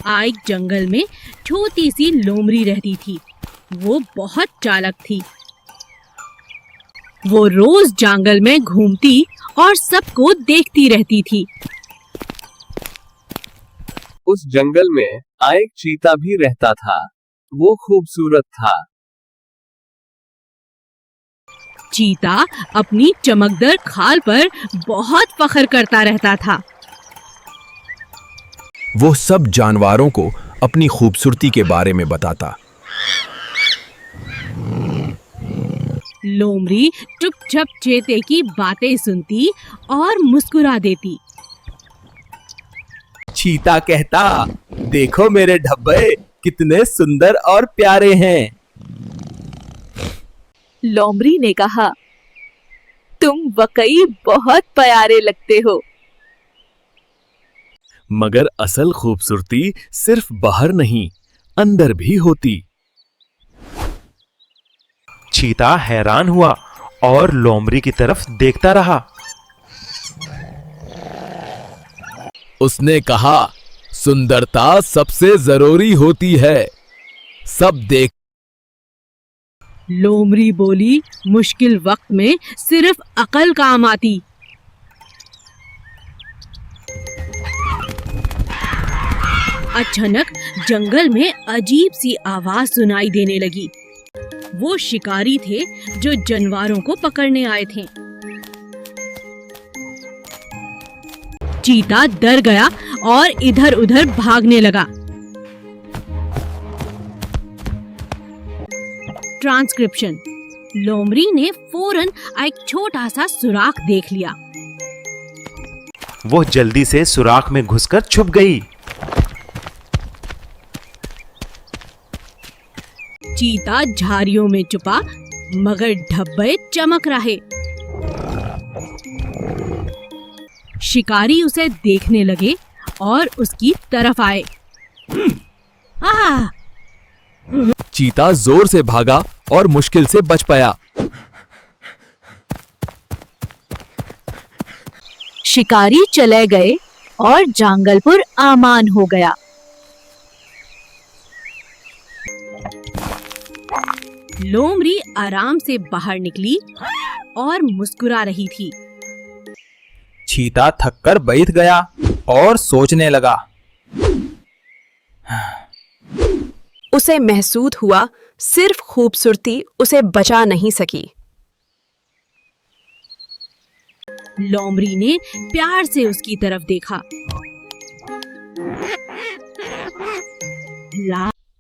एक जंगल में छोटी सी लोमड़ी रहती थी। वो बहुत चालाक थी। वो रोज जंगल में घूमती और सबको देखती रहती थी। उस जंगल में एक चीता भी रहता था। वो खूबसूरत था। चीता अपनी चमकदार खाल पर बहुत फख्र करता रहता था। वो सब जानवरों को अपनी खूबसूरती के बारे में बताता। लोमड़ी चुपचाप चीते की बातें सुनती और मुस्कुरा देती। चीता कहता, देखो मेरे ढब्बे कितने सुंदर और प्यारे हैं। लोमड़ी ने कहा, तुम वाकई बहुत प्यारे लगते हो। मगर असल खूबसूरती सिर्फ बाहर नहीं, अंदर भी होती। चीता हैरान हुआ और लोमड़ी की तरफ देखता रहा। उसने कहा, सुंदरता सबसे जरूरी होती है। सब देख। लोमड़ी बोली, मुश्किल वक्त में सिर्फ अकल काम आती। अचानक जंगल में अजीब सी आवाज सुनाई देने लगी। वो शिकारी थे जो जानवरों को पकड़ने आए थे। चीता डर गया और इधर-उधर भागने लगा। ट्रांसक्रिप्शन। लोमड़ी ने फौरन एक छोटा सा सुराख देख लिया। वो जल्दी से सुराख में घुसकर छुप गई। चीता झाड़ियों में छुपा, मगर ढब्बे चमक रहे। शिकारी उसे देखने लगे और उसकी तरफ आए। चीता जोर से भागा और मुश्किल से बच पाया। शिकारी चले गए और जंगलपुर आमान हो गया। लोमड़ी आराम से बाहर निकली और मुस्कुरा रही थी। चीता थककर बैठ गया और सोचने लगा। उसे महसूस हुआ सिर्फ खूबसूरती उसे बचा नहीं सकी। लोमड़ी ने प्यार से उसकी तरफ देखा।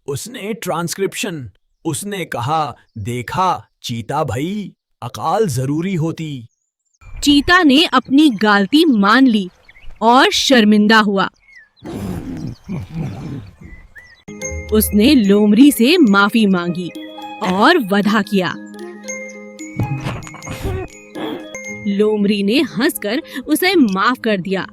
उसने ट्रांसक्रिप्शन। उसने कहा, देखा चीता भाई, अकाल जरूरी होती। चीता ने अपनी गलती मान ली और शर्मिंदा हुआ। उसने लोमड़ी से माफी मांगी और वादा किया। लोमड़ी ने हंसकर उसे माफ कर दिया।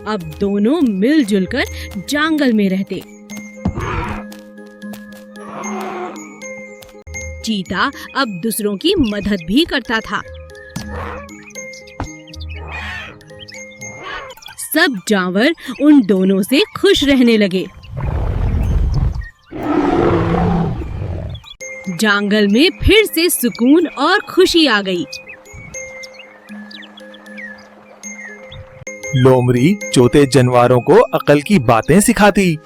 अब दोनों मिलजुल कर जंगल में रहते। चीता अब दूसरों की मदद भी करता था। सब जानवर उन दोनों से खुश रहने लगे। जंगल में फिर से सुकून और खुशी आ गई। लोमड़ी छोटे जानवरों को अकल की बातें सिखाती।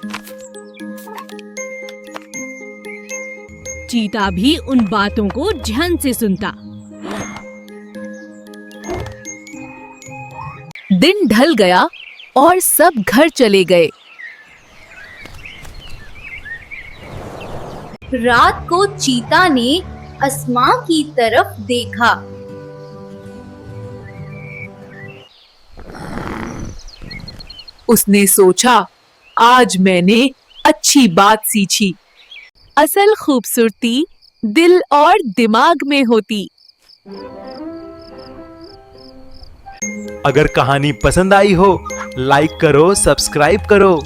चीता भी उन बातों को ध्यान से सुनता। दिन ढल गया और सब घर चले गए। रात को चीता ने आसमां की तरफ देखा। उसने सोचा, आज मैंने अच्छी बात सीखी। असल खूबसूरती दिल और दिमाग में होती। अगर कहानी पसंद आई हो, लाइक करो, सब्सक्राइब करो।